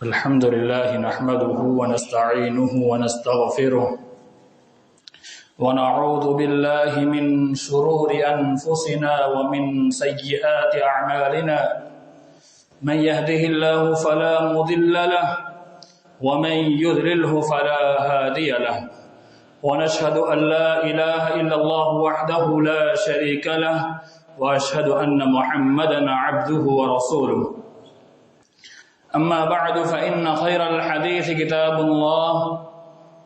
الحمد لله نحمده ونستعينه ونستغفره ونعوذ بالله من شرور أنفسنا ومن سيئات أعمالنا من يهده الله فلا مضل له ومن يضلله فلا هادي له ونشهد أن لا إله إلا الله وحده لا شريك له وأشهد أن محمدا عبده ورسوله أما بعد فإن خير الحديث كتاب الله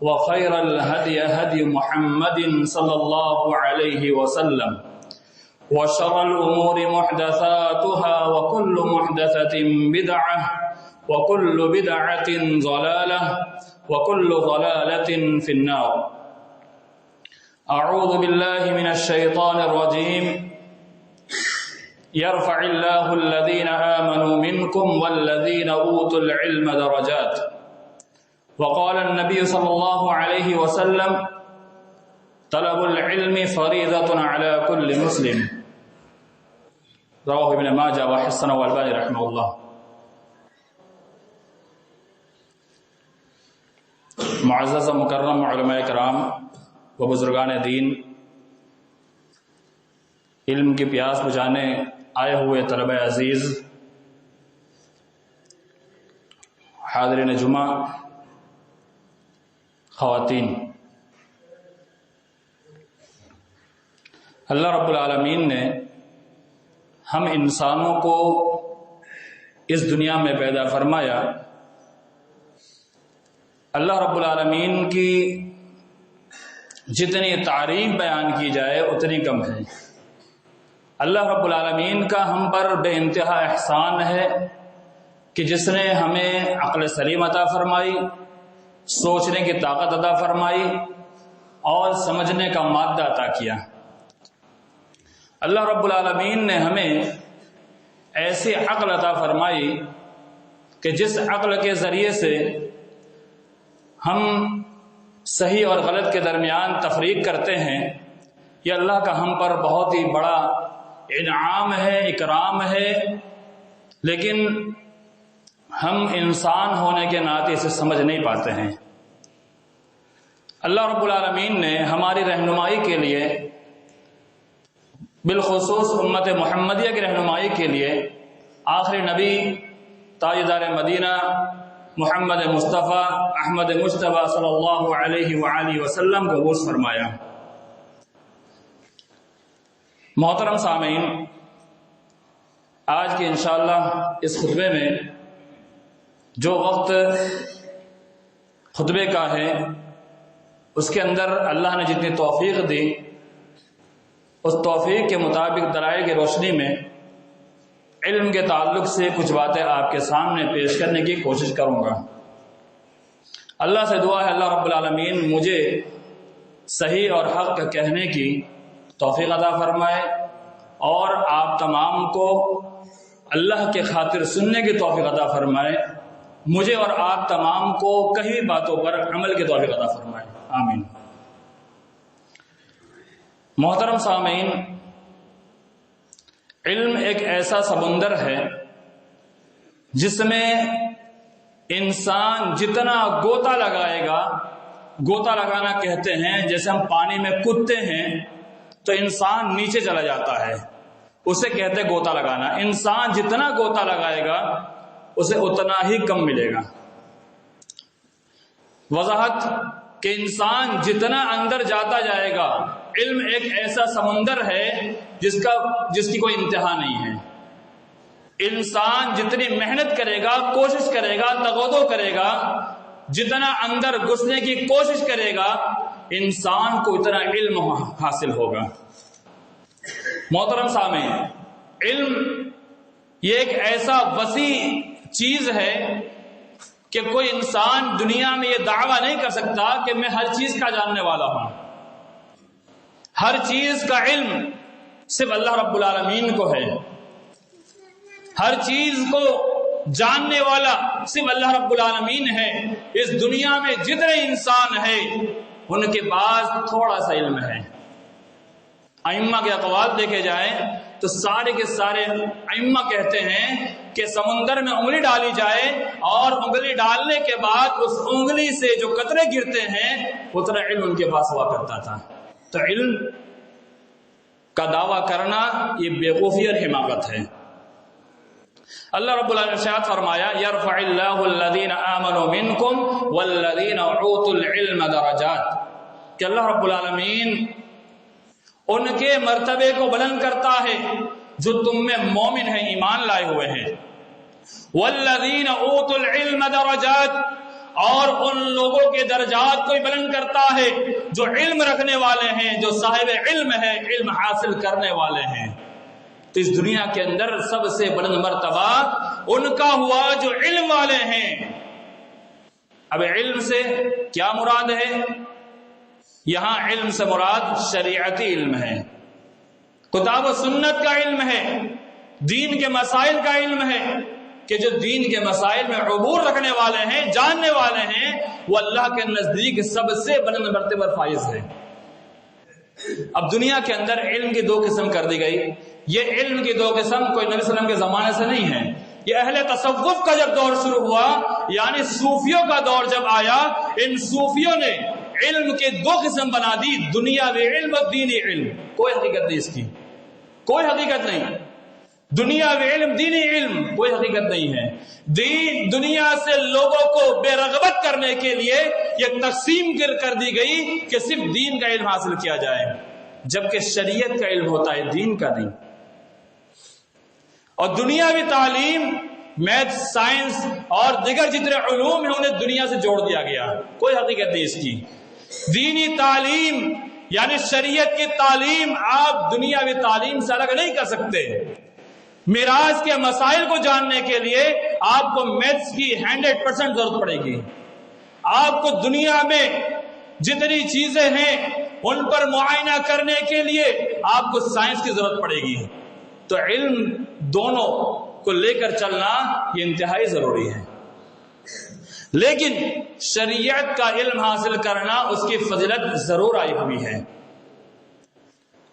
وخير الهدي هدي محمد صلى الله عليه وسلم وشر الأمور محدثاتها وكل محدثة بدعة وكل بدعة ضلالة وكل ضلالة في النار. أعوذ بالله من الشيطان الرجيم. يرفع الله الذين آمنوا منكم والذين أوتوا العلم درجات. وقال النبي صلى الله عليه وسلم طلب العلم فريضة على كل مسلم. رواه ابن ماجہ وحسنہ والبانی رحمہ اللہ. معزز و مکرم علماء کرام و بزرگان دین، علم کی پیاس بجھانے آئے ہوئے طلبہ عزیز، حاضرین جمعہ، خواتین، اللہ رب العالمین نے ہم انسانوں کو اس دنیا میں پیدا فرمایا. اللہ رب العالمین کی جتنی تعریف بیان کی جائے اتنی کم ہے. اللہ رب العالمین کا ہم پر بے انتہا احسان ہے کہ جس نے ہمیں عقل سلیم عطا فرمائی، سوچنے کی طاقت عطا فرمائی اور سمجھنے کا مادہ عطا کیا. اللہ رب العالمین نے ہمیں ایسی عقل عطا فرمائی کہ جس عقل کے ذریعے سے ہم صحیح اور غلط کے درمیان تفریق کرتے ہیں. یہ اللہ کا ہم پر بہت ہی بڑا انعام ہے، اکرام ہے، لیکن ہم انسان ہونے کے ناطے اسے سمجھ نہیں پاتے ہیں. اللہ رب العالمین نے ہماری رہنمائی کے لیے، بالخصوص امت محمدیہ کی رہنمائی کے لیے، آخری نبی تاجدار مدینہ محمد مصطفیٰ احمد مجتبیٰ صلی اللہ علیہ وآلہ وسلم کو مبعوث فرمایا. محترم سامعین، آج کے انشاءاللہ اس خطبے میں جو وقت خطبے کا ہے اس کے اندر اللہ نے جتنی توفیق دی، اس توفیق کے مطابق دلائل کی روشنی میں علم کے تعلق سے کچھ باتیں آپ کے سامنے پیش کرنے کی کوشش کروں گا. اللہ سے دعا ہے اللہ رب العالمین مجھے صحیح اور حق کہنے کی توفیق عطا فرمائے اور آپ تمام کو اللہ کے خاطر سننے کی توفیق عطا فرمائے. مجھے اور آپ تمام کو کئی باتوں پر عمل کی توفیق عطا فرمائے. آمین. محترم سامعین، علم ایک ایسا سمندر ہے جس میں انسان جتنا غوطہ لگائے گا، غوطہ لگانا کہتے ہیں جیسے ہم پانی میں کودتے ہیں تو انسان نیچے چلا جاتا ہے، اسے کہتے ہیں غوطہ لگانا. انسان جتنا غوطہ لگائے گا اسے اتنا ہی کم ملے گا. وضاحت کہ انسان جتنا اندر جاتا جائے گا، علم ایک ایسا سمندر ہے جس کی کوئی انتہا نہیں ہے. انسان جتنی محنت کرے گا، کوشش کرے گا، تغوطہ کرے گا، جتنا اندر گھسنے کی کوشش کرے گا، انسان کو اتنا علم حاصل ہوگا. محترم سامعین، علم یہ ایک ایسا وسیع چیز ہے کہ کوئی انسان دنیا میں یہ دعویٰ نہیں کر سکتا کہ میں ہر چیز کا جاننے والا ہوں. ہر چیز کا علم صرف اللہ رب العالمین کو ہے. ہر چیز کو جاننے والا صرف اللہ رب العالمین ہے. اس دنیا میں جتنے انسان ہیں ان کے پاس تھوڑا سا علم ہے. ائمہ کے اقوال دیکھے جائیں تو سارے کے سارے ائمہ کہتے ہیں کہ سمندر میں انگلی ڈالی جائے اور انگلی ڈالنے کے بعد اس انگلی سے جو قطرے گرتے ہیں اتنا علم ان کے پاس ہوا کرتا تھا. تو علم کا دعویٰ کرنا یہ بیوقوفی اور حماقت ہے. اللہ رب العالمین نے ارشاد فرمایا یرفع اللہ الذین آمنوا منکم والذین اوتوا العلم درجات، کہ اللہ رب العالمین ان کے مرتبے کو بلند کرتا ہے جو تم میں مومن ہیں، ایمان لائے ہوئے ہیں. والذین اوتوا العلم درجات، اور ان لوگوں کے درجات کو بلند کرتا ہے جو علم رکھنے والے ہیں، جو صاحب علم ہے، علم حاصل کرنے والے ہیں. تو اس دنیا کے اندر سب سے بلند مرتبہ ان کا ہوا جو علم والے ہیں. اب علم سے کیا مراد ہے؟ یہاں علم سے مراد شریعتی علم ہے، کتاب و سنت کا علم ہے، دین کے مسائل کا علم ہے، کہ جو دین کے مسائل میں عبور رکھنے والے ہیں، جاننے والے ہیں، وہ اللہ کے نزدیک سب سے بلند مرتبہ پر فائز ہے. اب دنیا کے اندر علم کی دو قسم کر دی گئی. یہ علم کی دو قسم کوئی نبی صلی اللہ علیہ وسلم کے زمانے سے نہیں ہے. یہ اہل تصوف کا جب دور شروع ہوا، یعنی صوفیوں کا دور جب آیا، ان صوفیوں نے علم کے دو قسم بنا دی، دنیاوی علم اور دینی علم. کوئی حقیقت نہیں اس کی، کوئی حقیقت نہیں. دنیاوی علم، دینی علم، کوئی حقیقت نہیں ہے. دنیا سے لوگوں کو بے رغبت کرنے کے لیے یہ تقسیم کر دی گئی کہ صرف دین کا علم حاصل کیا جائے، جبکہ شریعت کا علم ہوتا ہے، دین کا نہیں. اور دنیاوی تعلیم، میتھ، سائنس اور دیگر جتنے علوم ہیں انہیں دنیا سے جوڑ دیا گیا، کوئی حقیقت نہیں اس کی. دینی تعلیم یعنی شریعت کی تعلیم آپ دنیاوی تعلیم سے الگ نہیں کر سکتے. میراث کے مسائل کو جاننے کے لیے آپ کو میتھس کی 100% ضرورت پڑے گی. آپ کو دنیا میں جتنی چیزیں ہیں ان پر معائنہ کرنے کے لیے آپ کو سائنس کی ضرورت پڑے گی. تو علم دونوں کو لے کر چلنا یہ انتہائی ضروری ہے. لیکن شریعت کا علم حاصل کرنا اس کی فضیلت ضرور آئی ہوئی ہے.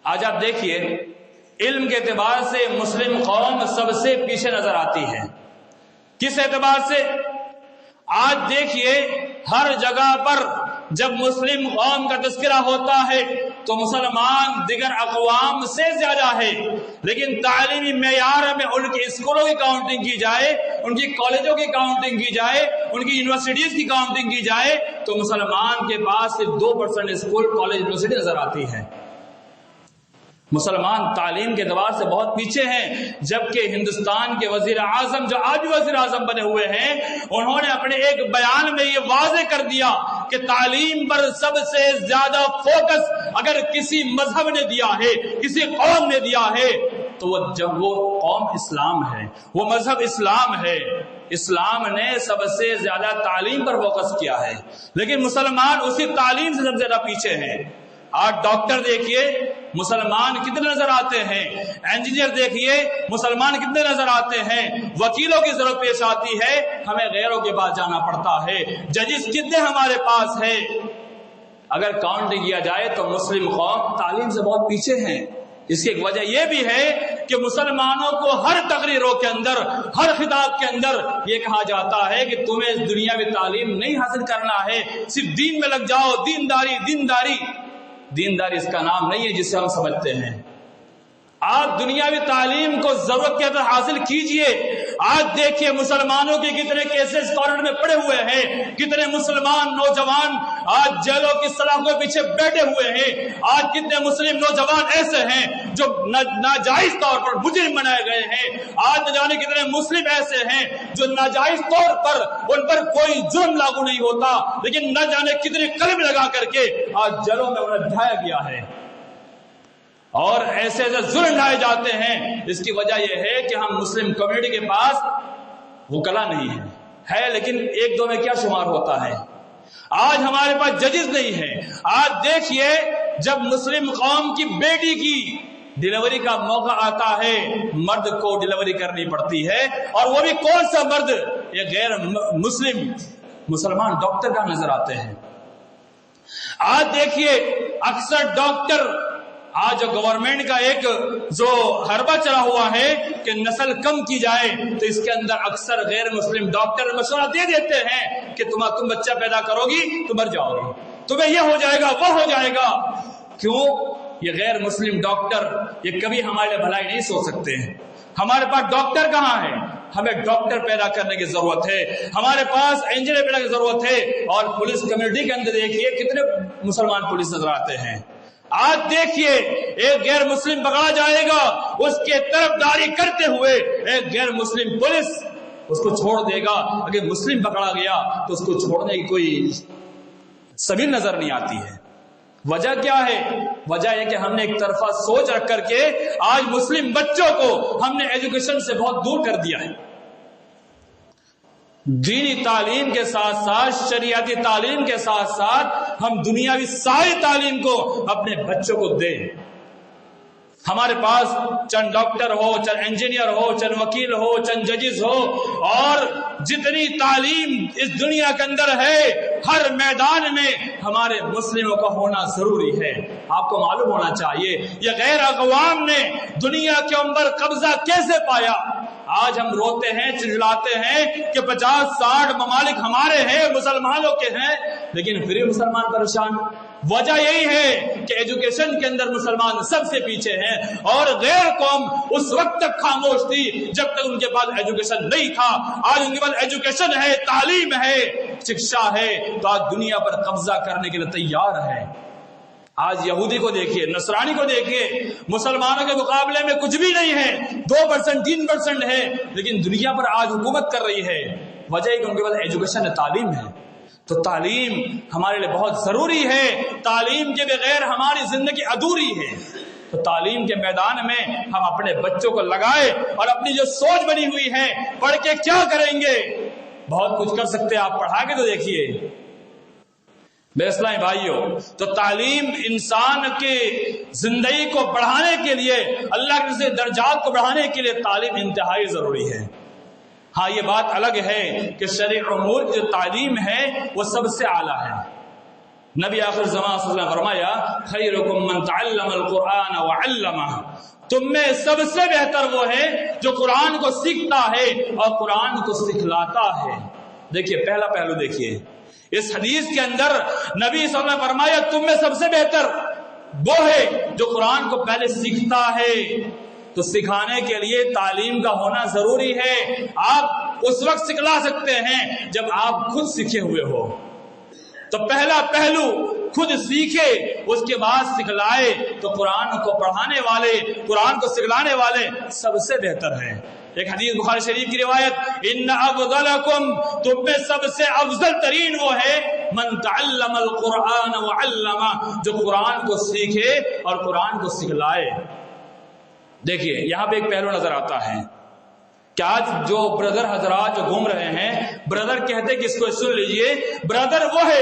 آج آپ دیکھیے علم کے اعتبار سے مسلم قوم سب سے پیچھے نظر آتی ہے. کس اعتبار سے؟ آج دیکھیے ہر جگہ پر جب مسلم قوم کا تذکرہ ہوتا ہے تو مسلمان دیگر اقوام سے زیادہ ہے، لیکن تعلیمی معیار میں ان کے اسکولوں کی کاؤنٹنگ کی جائے، ان کی کالجوں کی کاؤنٹنگ کی جائے، ان کی یونیورسٹیز کی کاؤنٹنگ کی جائے تو مسلمان کے پاس صرف 2% اسکول، کالج، یونیورسٹی نظر آتی ہے. مسلمان تعلیم کے اعتبار سے بہت پیچھے ہیں، جبکہ ہندوستان کے وزیر اعظم جو آج وزیر اعظم بنے ہوئے ہیں انہوں نے اپنے ایک بیان میں یہ واضح کر دیا کہ تعلیم پر سب سے زیادہ فوکس اگر کسی مذہب نے دیا ہے، کسی قوم نے دیا ہے تو وہ قوم اسلام ہے، وہ مذہب اسلام ہے. اسلام نے سب سے زیادہ تعلیم پر فوکس کیا ہے، لیکن مسلمان اسی تعلیم سے سب سے زیادہ پیچھے ہیں. آج ڈاکٹر دیکھیے مسلمان کتنے نظر آتے ہیں، انجینئر دیکھیے مسلمان کتنے نظر آتے ہیں، وکیلوں کی ضرورت پیش آتی ہے ہمیں غیروں کے پاس جانا پڑتا ہے، ججز کتنے ہمارے پاس ہے. اگر کاؤنٹ کیا جائے تو مسلم قوم تعلیم سے بہت پیچھے ہیں. اس کی ایک وجہ یہ بھی ہے کہ مسلمانوں کو ہر تقریروں کے اندر، ہر خطاب کے اندر یہ کہا جاتا ہے کہ تمہیں دنیاوی تعلیم نہیں حاصل کرنا ہے، صرف دین میں لگ جاؤ. دینداری دینداری اس کا نام نہیں ہے جسے ہم سمجھتے ہیں. آپ دنیاوی تعلیم کو ضرورت کے اندر حاصل کیجئے. آج دیکھیے مسلمانوں کے کتنے کیسز کارنر میں پڑے ہوئے ہیں، کتنے مسلمان نوجوان آج جیلوں کی سلاخوں کے پیچھے بیٹھے ہوئے ہیں. آج کتنے مسلم نوجوان ایسے ہیں جو ناجائز طور پر مجرم بنائے گئے ہیں. آج نہ جانے کتنے مسلم ایسے ہیں جو ناجائز طور پر ان پر کوئی جرم لاگو نہیں ہوتا، لیکن نہ جانے کتنے کلمے لگا کر کے آج جیلوں میں انہیں ڈھایا گیا ہے اور ایسے ظلم ڈھائے جاتے ہیں. اس کی وجہ یہ ہے کہ ہم مسلم کمیونٹی کے پاس وکلا نہیں ہے لیکن ایک دو میں کیا شمار ہوتا ہے. آج ہمارے پاس ججز نہیں ہے. آج دیکھیے جب مسلم قوم کی بیٹی کی ڈیلیوری کا موقع آتا ہے مرد کو ڈیلیوری کرنی پڑتی ہے، اور وہ بھی کون سا مرد؟ یہ غیر مسلمان ڈاکٹر کا نظر آتے ہیں. آج دیکھیے اکثر ڈاکٹر آج جو گورنمنٹ کا ایک جو حربہ چلا ہوا ہے کہ نسل کم کی جائے، تو اس کے اندر اکثر غیر مسلم ڈاکٹر مشورہ دے دیتے ہیں کہ تم بچہ پیدا کرو گی تو مر جاؤ گے، تمہیں یہ ہو جائے گا وہ ہو جائے گا۔ کیوں؟ یہ غیر مسلم ڈاکٹر یہ کبھی ہمارے لیے بھلائی نہیں سوچ سکتے ہیں۔ ہمارے پاس ڈاکٹر کہاں ہے؟ ہمیں ڈاکٹر پیدا کرنے کی ضرورت ہے، ہمارے پاس انجینئر پیدا کرنے کی ضرورت ہے۔ اور پولیس کمیونٹی کے اندر دیکھیے کتنے مسلمان پولیس نظر آتے ہیں۔ آج دیکھیے ایک غیر مسلم پکڑا جائے گا، اس کے طرفداری کرتے ہوئے ایک غیر مسلم پولیس اس کو چھوڑ دے گا۔ اگر مسلم پکڑا گیا تو اس کو چھوڑنے کی کوئی سبیل نظر نہیں آتی ہے۔ وجہ کیا ہے؟ وجہ یہ کہ ہم نے ایک طرفہ سوچ رکھ کر کے آج مسلم بچوں کو ہم نے ایجوکیشن سے بہت دور کر دیا ہے۔ دینی تعلیم کے ساتھ ساتھ، شریعتی تعلیم کے ساتھ ساتھ ہم دنیاوی ساری تعلیم کو اپنے بچوں کو دیں۔ ہمارے پاس چند ڈاکٹر ہو، چند انجینئر ہو، چند وکیل ہو، چند ججز ہو، اور جتنی تعلیم اس دنیا کے اندر ہے ہر میدان میں ہمارے مسلموں کا ہونا ضروری ہے۔ آپ کو معلوم ہونا چاہیے یہ غیر اقوام نے دنیا کے اوپر قبضہ کیسے پایا۔ آج ہم روتے ہیں، چلاتے ہیں کہ 50-60 ممالک ہمارے ہیں، مسلمانوں کے ہیں، لیکن پھر مسلمان پریشان۔ وجہ یہی ہے کہ ایجوکیشن کے اندر مسلمان سب سے پیچھے ہیں، اور غیر قوم اس وقت تک خاموش تھی جب تک ان کے پاس ایجوکیشن نہیں تھا۔ آج ان کے پاس ایجوکیشن ہے، تعلیم ہے، شکشا ہے، تو آج دنیا پر قبضہ کرنے کے لیے تیار ہے۔ آج یہودی کو دیکھیے، نصرانی کو دیکھیے، مسلمانوں کے مقابلے میں کچھ بھی نہیں ہے، 2% 3% ہے، لیکن دنیا پر آج حکومت کر رہی ہے۔ وجہ ہے کہ ان کے پاس ایجوکیشن ہے، تعلیم ہے۔ تو تعلیم ہمارے لیے بہت ضروری ہے، تعلیم کے بغیر ہماری زندگی ادھوری ہے۔ تو تعلیم کے میدان میں ہم اپنے بچوں کو لگائے، اور اپنی جو سوچ بنی ہوئی ہے پڑھ کے کیا کریں گے، بہت کچھ کر سکتے ہیں، آپ پڑھا کے تو دیکھیے میرے اسلامی بھائیوں۔ تو تعلیم انسان کے زندگی کو بڑھانے کے لیے، اللہ کے درجات کو بڑھانے کے لیے تعلیم انتہائی ضروری ہے۔ ہاں یہ بات الگ ہے کہ شرعی امور کی جو تعلیم ہے وہ سب سے اعلیٰ ہے۔ نبی آخر زمان صلی اللہ علیہ وسلم نے فرمایا خیرکم من تعلم القرآن وعلمہ، تم میں سب سے بہتر وہ ہے جو قرآن کو سیکھتا ہے اور قرآن کو سکھلاتا ہے۔ دیکھیے پہلا پہلو دیکھیے اس حدیث کے اندر نبی صلی اللہ علیہ وسلم نے فرمایا تم میں سب سے بہتر وہ ہے جو قرآن کو پہلے سیکھتا ہے۔ تو سکھانے کے لیے تعلیم کا ہونا ضروری ہے۔ آپ اس وقت سکھلا سکتے ہیں جب آپ خود سیکھے ہوئے ہو۔ تو پہلا پہلو خود سیکھے، اس کے بعد سکھلائے، تو قرآن کو پڑھانے والے، قرآن کو سکھلانے والے سب سے بہتر ہیں۔ ایک حدیث بخاری شریف کی روایت ان افضلکم، تم میں سب سے افضل ترین وہ ہے من تعلم القرآن وعلمہ، جو قرآن کو سیکھے اور قرآن کو سکھلائے۔ دیکھیے یہاں پہ ایک پہلو نظر آتا ہے کہ آج جو بردر حضرات جو گھوم رہے ہیں، بردر کہتے کہ اس کو سن لیجئے، بردر وہ ہے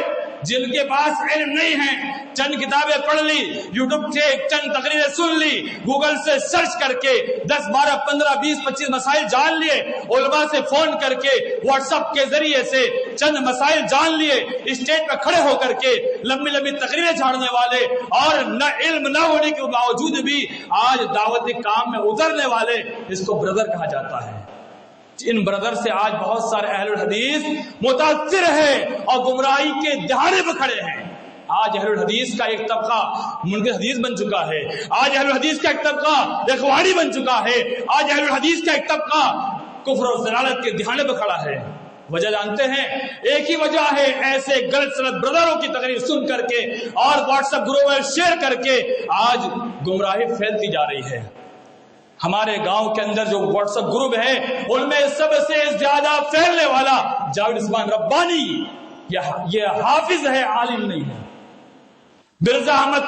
جن کے پاس علم نہیں ہے، چند کتابیں پڑھ لی، یوٹیوب سے چند تقریریں سن لی، گوگل سے سرچ کر کے 10 12 15 20 25 مسائل جان لیے، علماء سے فون کر کے واٹس ایپ کے ذریعے سے چند مسائل جان لیے، اسٹیج پہ کھڑے ہو کر کے لمبی لمبی تقریریں جھاڑنے والے، اور نہ علم نہ ہونے کے باوجود بھی آج دعوتی کام میں اترنے والے، اس کو بردر کہا جاتا ہے۔ ان بردر سے آج بہت سارے اہل الحدیث متاثر ہیں اور گمراہی کے دہانے پہ کھڑے ہیں۔ آج اہل الحدیث کا ایک طبقہ منکر حدیث بن چکا ہے، آج اہل الحدیث کا ایک طبقہ اخوانی بن چکا ہے، آج اہل الحدیث کا ایک طبقہ کفر و ضلالت کے دہانے پہ کھڑا ہے۔ وجہ جانتے ہیں؟ ایک ہی وجہ ہے، ایسے غلط سلط بردروں کی تقریر سن کر کے اور واٹس ایپ گروپ میں شیئر کر کے آج گمراہی پھیلتی جا رہی ہے۔ ہمارے گاؤں کے اندر جو واٹس ایپ گروپ ہے ان میں سب سے زیادہ پھیلنے والا جاوید عثمان ربانی، یہ حافظ ہے، عالم نہیں ہے۔ مرزا احمد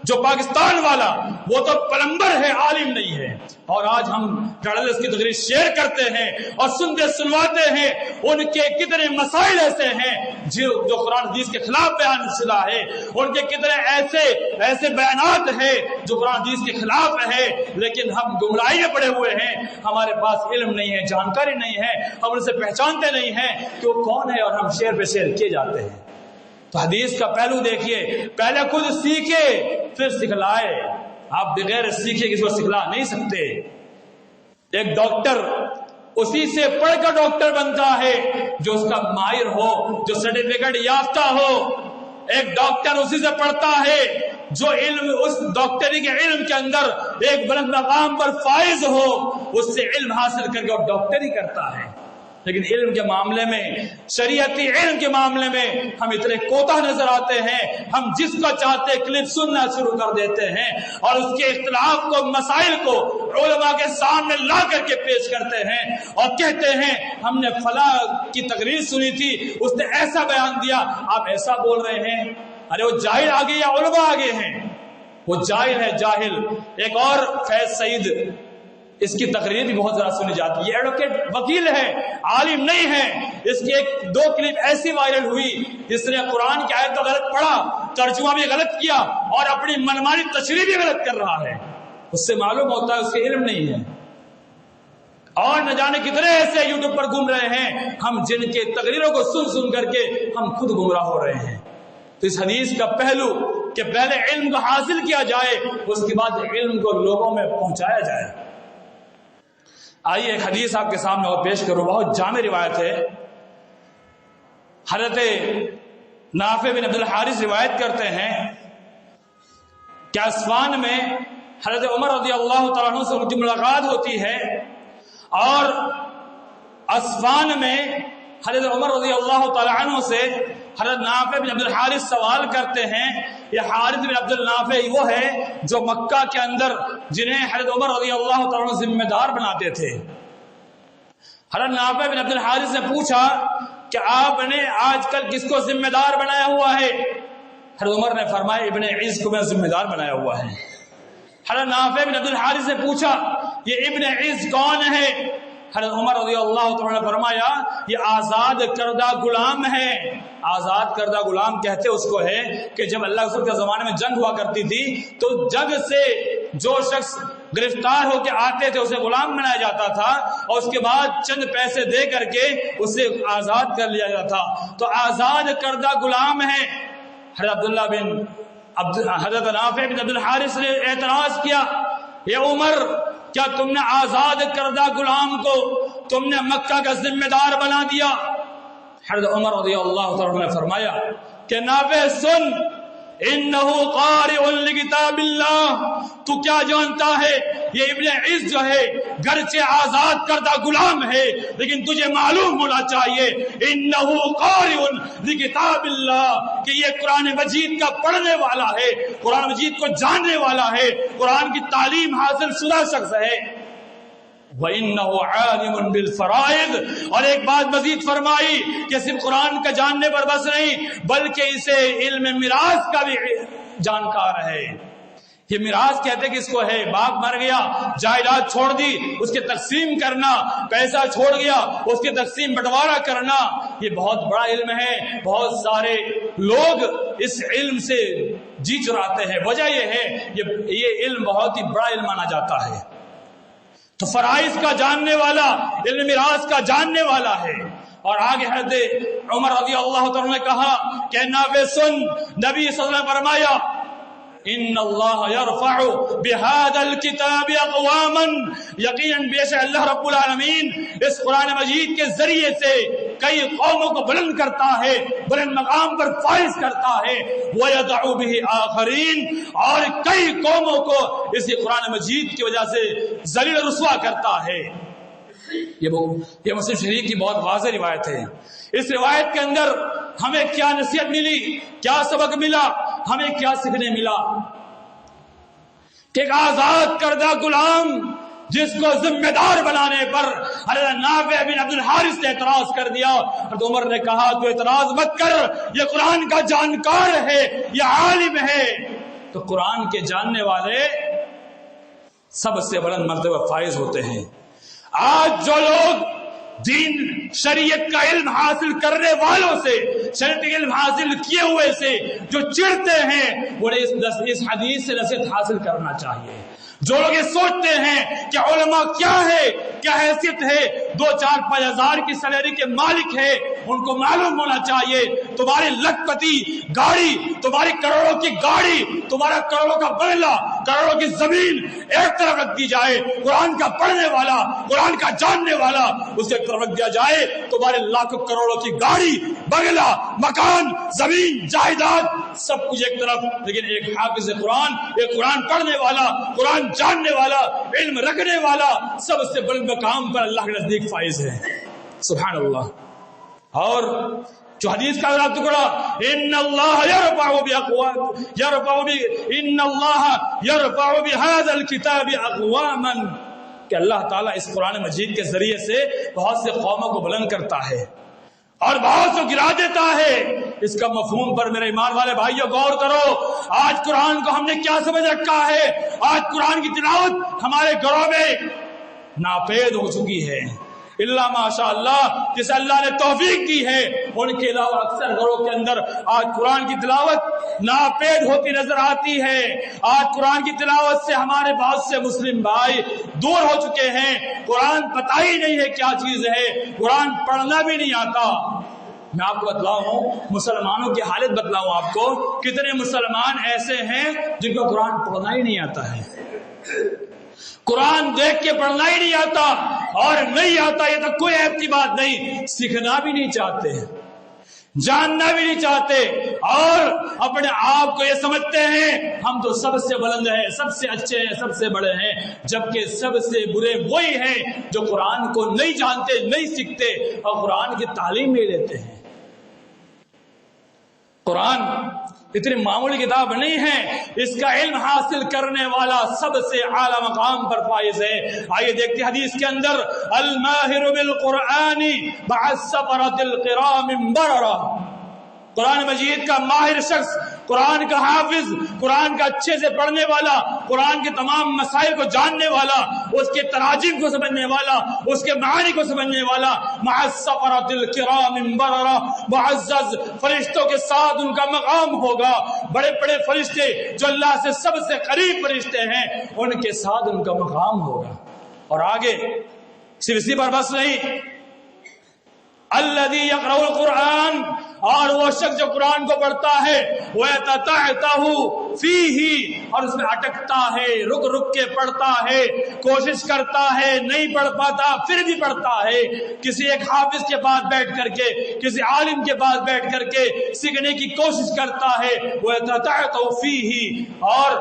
جو پاکستان والا، وہ تو پلمبر ہے، عالم نہیں ہے۔ اور آج ہم جرنلسٹ کی تقریر شیئر کرتے ہیں اور سنتے سنواتے ہیں، ان کے کتنے مسائل ایسے ہیں جو قرآن حدیث کے خلاف بیان شدہ ہے، ان کے کتنے ایسے بیانات ہیں جو قرآن حدیث کے خلاف ہے، لیکن ہم گمراہی میں پڑے ہوئے ہیں، ہمارے پاس علم نہیں ہے، جانکاری نہیں ہے، ہم ان سے پہچانتے نہیں ہیں کہ وہ کون ہے، اور ہم شیئر پہ شیئر کیے جاتے ہیں۔ تو حدیث کا پہلو دیکھیے، پہلے خود سیکھے پھر سکھلائے۔ آپ بغیر سیکھے کسی کو سکھلا نہیں سکتے. ایک ڈاکٹر اسی سے پڑھ کر ڈاکٹر بنتا ہے جو اس کا ماہر ہو, جو سرٹیفکیٹ یافتہ ہو. ایک ڈاکٹر اسی سے پڑھتا ہے جو علم, اس ڈاکٹری کے علم کے اندر ایک بلند مقام پر فائز ہو, اس سے علم حاصل کر کے وہ ڈاکٹری کرتا ہے. لیکن علم کے معاملے میں, شریعتی علم کے معاملے میں ہم اتنے کوتاہ نظر آتے ہیں. ہم جس کو چاہتے کلپ سننا شروع کر دیتے ہیں اور اس کے اختلاف کو, مسائل کو علماء کے سامنے لا کر کے پیش کرتے ہیں اور کہتے ہیں ہم نے فلاں کی تقریر سنی تھی, اس نے ایسا بیان دیا, آپ ایسا بول رہے ہیں. ارے وہ جاہل آگے یا علماء آگے ہیں؟ وہ جاہل ہے, جاہل. ایک اور فیض سعید, اس کی تقریر بھی بہت زیادہ سنی جاتی ہے. ایڈوکیٹ, وکیل ہے, عالم نہیں ہے. اس کی ایک دو کلپ ایسی وائرل ہوئی جس نے قرآن کی آیت کو غلط پڑھا, ترجمہ بھی غلط کیا اور اپنی منمانی تشریح بھی غلط کر رہا ہے. اس سے معلوم ہوتا ہے اس کے علم نہیں ہے. اور نہ جانے کتنے ایسے یوٹیوب پر گھوم رہے ہیں ہم, جن کے تقریروں کو سن سن کر کے ہم خود گمراہ ہو رہے ہیں. تو اس حدیث کا پہلو کہ پہلے علم کو حاصل کیا جائے, اس کے بعد علم کو لوگوں میں پہنچایا جائے. آئیے ایک حدیث آپ کے سامنے اور پیش کروں, بہت جامع روایت ہے. حضرت نافع بن عبد الحارث روایت کرتے ہیں کہ اسفان میں حضرت عمر رضی اللہ تعالیٰ عنہ سے ان کی ملاقات ہوتی ہے اور اسفان میں حضرت عمر رضی اللہ تعالیٰ عنہ سے حضرت نافع بن عبد الحارث سوال کرتے ہیں. یہ حارث بن عبد النافع وہ ہے جو مکہ کے اندر جنہیں حضرت عمر رضی اللہ تعالیٰ عنہ ذمہ دار بناتے تھے. حضرت نافع بن عبد الحارث نے پوچھا کہ آپ نے آج کل کس کو ذمہ دار بنایا ہوا ہے؟ حضرت عمر نے فرمایا ابن عز کو میں ذمہ دار بنایا ہوا ہے. حضرت نافع بن عبد الحارث نے پوچھا یہ ابن عز کون ہے؟ حضرت عمر رضی اللہ تعالیٰ نے فرمایا یہ آزاد کردہ غلام ہے. آزاد کردہ غلام کہتے اس کو ہے کہ جب اللہ رسول کے زمانے میں جنگ ہوا کرتی تھی تو جنگ سے جو شخص گرفتار ہو کے آتے تھے اسے غلام بنایا جاتا تھا اور اس کے بعد چند پیسے دے کر کے اسے آزاد کر لیا جاتا تھا. تو آزاد کردہ غلام ہے. حضرت نافع بن عبد الحارث نے اعتراض کیا, یہ عمر کیا تم نے آزاد کردہ غلام کو تم نے مکہ کا ذمہ دار بنا دیا؟ حضرت عمر رضی اللہ تعالیٰ نے فرمایا کہ نافع سن, انہو قارئ لکتاب اللہ, تو کیا جانتا ہے یہ ابن عز جو ہے گرچہ آزاد کردہ غلام ہے لیکن تجھے معلوم ہونا چاہیے انہو قارئ لکتاب اللہ کہ یہ قرآن مجید کا پڑھنے والا ہے, قرآن مجید کو جاننے والا ہے, قرآن کی تعلیم حاصل شدہ شخص ہے. وَإِنَّهُ عَالِمٌ بِالْفَرَائِضِ, اور ایک بات مزید فرمائی کہ صرف قرآن کا جاننے پر بس نہیں بلکہ اسے علم میراث کا بھی جانکار ہے. یہ میراث کہتے کہ اس کو ہے, باپ مر گیا, جائیداد چھوڑ دی, اس کے تقسیم کرنا, پیسہ چھوڑ گیا, اس کے تقسیم بٹوارا کرنا, یہ بہت بڑا علم ہے. بہت سارے لوگ اس علم سے جی چراتے ہیں. وجہ یہ ہے یہ علم بہت ہی بڑا علم مانا جاتا ہے. تو فرائض کا جاننے والا, علم میراث کا جاننے والا ہے. اور آگے حضرت عمر رضی اللہ تعالیٰ نے کہا کہ نافع سن, نبی صلی اللہ علیہ وسلم نے فرمایا ان اللہ یرفع بهذا الكتاب اقواما, یقیناً بے شک اللہ رب العالمین اس قرآن مجید کے ذریعے سے کئی قوموں کو بلند کرتا ہے, بلند مقام پر فائز کرتا ہے. وَيَدْعُ بِهِ آخَرِينَ, اور کئی قوموں کو اسی قرآن مجید کی وجہ سے ذلیل رسوا کرتا ہے. یہ مسلم شریف کی بہت واضح روایت ہے. اس روایت کے اندر ہمیں کیا نصیحت ملی, کیا سبق ملا, ہمیں کیا سیکھنے ملا کہ ایک آزاد کردہ غلام جس کو ذمہ دار بنانے پر حضرت نافع بن عبد الحارث نے اعتراض کر دیا. حضرت عمر نے کہا تو اعتراض مت کر, یہ قرآن کا جانکار ہے, یہ عالم ہے. تو قرآن کے جاننے والے سب سے بلند مرتبہ فائز ہوتے ہیں. آج جو لوگ دین شریعت کا علم حاصل کرنے والوں سے, شریعت کا علم حاصل کیے ہوئے سے جو چڑھتے ہیں, انہیں اس حدیث سے نصیحت حاصل کرنا چاہیے. جو لوگ یہ سوچتے ہیں کہ علماء کیا ہے, کیا حیثیت ہے, 2-4-5 ہزار کی سیلری کے مالک ہے, ان کو معلوم ہونا چاہیے تمہاری لکھ پتی گاڑی, تمہاری کروڑوں کی گاڑی, تمہارا کروڑوں کا بنگلہ, کروڑوں کی زمین ایک طرف رکھ دی جائے، قرآن کا پڑھنے والا، قرآن کا جاننے والا اسے رکھ دیا جائے، تمہارے لاکھوں کروڑوں کی گاڑی، بنگلہ، مکان، زمین، جائیداد سب کچھ ایک طرف، لیکن ایک حافظ قرآن، ایک قرآن پڑھنے والا، قرآن جاننے والا، علم رکھنے والا سب سے بڑے مقام پر اللہ کے نزدیک فائز ہے۔ سبحان اللہ۔ اور جو حدیث کا اگلا ٹکڑا، ان اللہ یرفع بهذا الكتاب اقواما، کہ اللہ تعالیٰ اس قرآن مجید کے ذریعے سے بہت سے قوموں کو بلند کرتا ہے اور بہت سے گرا دیتا ہے۔ اس کا مفہوم پر میرے ایمان والے بھائیوں غور کرو۔ آج قرآن کو ہم نے کیا سمجھ رکھا ہے؟ آج قرآن کی تلاوت ہمارے گھروں میں ناپید ہو چکی ہے، اللہ ماشاء اللہ جسے اللہ نے توفیق دی ہے، ان کے علاوہ اکثر گھروں کے اندر آج قرآن کی تلاوت ناپید ہوتی نظر آتی ہے۔ آج قرآن کی تلاوت سے ہمارے بہت سے مسلم بھائی دور ہو چکے ہیں، قرآن پتہ ہی نہیں ہے کیا چیز ہے، قرآن پڑھنا بھی نہیں آتا۔ میں آپ کو بتلاؤں، مسلمانوں کی حالت بتلاؤں آپ کو، کتنے مسلمان ایسے ہیں جن کو قرآن پڑھنا ہی نہیں آتا ہے، قرآن دیکھ کے پڑھنا ہی نہیں آتا، اور نہیں آتا یہ تو کوئی عیب کی بات نہیں، سیکھنا بھی نہیں چاہتے، جاننا بھی نہیں چاہتے، اور اپنے آپ کو یہ سمجھتے ہیں ہم تو سب سے بلند ہیں، سب سے اچھے ہیں، سب سے بڑے ہیں، جبکہ سب سے برے وہی ہیں جو قرآن کو نہیں جانتے، نہیں سیکھتے اور قرآن کی تعلیم نہیں لیتے ہیں۔ قرآن اتنی معمولی کتاب نہیں ہے، اس کا علم حاصل کرنے والا سب سے اعلیٰ مقام پر فائز ہے۔ آئیے دیکھتے ہیں حدیث کے اندر، الماہر بالقرآن مع السفرۃ الکرام بررہ، قرآن مجید کا ماہر شخص، قرآن کا حافظ، قرآن کا اچھے سے پڑھنے والا، قرآن کے تمام مسائل کو جاننے والا، اس کے تراجم کو سمجھنے والا، اس کے معانی کو سمجھنے والا، مع السفرۃ الکرام بررہ، معزز فرشتوں کے ساتھ ان کا مقام ہوگا، بڑے بڑے فرشتے جو اللہ سے سب سے قریب فرشتے ہیں ان کے ساتھ ان کا مقام ہوگا۔ اور آگے صرف اسی پر بس نہیں، الذی یقرأ القرآن، اور وہ شخص جو قرآن کو پڑھتا ہے، وَيَتَتَعْتَهُ فِيهِ، اور اس میں اٹکتا ہے، رک رک کے پڑھتا ہے، کوشش کرتا ہے، نہیں پڑھ پاتا پھر بھی پڑھتا ہے، کسی ایک حافظ کے پاس بیٹھ کر کے، کسی عالم کے پاس بیٹھ کر کے سیکھنے کی کوشش کرتا ہے، وَيَتَتَعْتَهُ فِيهِ، اور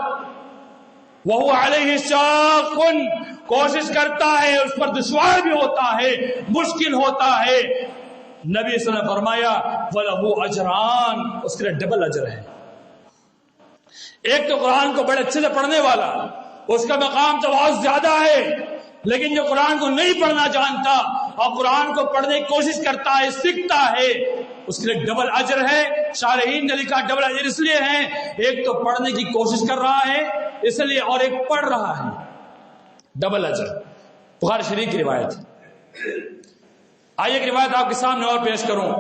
وَهُوَ عَلَيْهِ شَاقٌ، کوشش کرتا ہے، اس پر دشوار بھی ہوتا ہے، مشکل ہوتا ہے۔ نبی صلی اللہ علیہ وسلم نے فرمایا وَلَهُ أَجْرَانِ، اس کے لیے ڈبل اجر ہے۔ ایک تو قرآن کو بڑے اچھے سے پڑھنے والا، اس کا مقام تو بہت زیادہ ہے، لیکن جو قرآن کو نہیں پڑھنا جانتا اور قرآن کو پڑھنے کی کوشش کرتا ہے، سیکھتا ہے، اس کے لیے ڈبل اجر ہے۔ شارحین نے لکھا ڈبل اجر اس لیے ہے، ایک تو پڑھنے کی کوشش کر رہا ہے اس لیے، اور ایک پڑھ رہا ہے، ڈبل اجر۔ بخاری شریف کی روایت۔ آئیے ایک روایت آپ کے سامنے اور پیش کروں،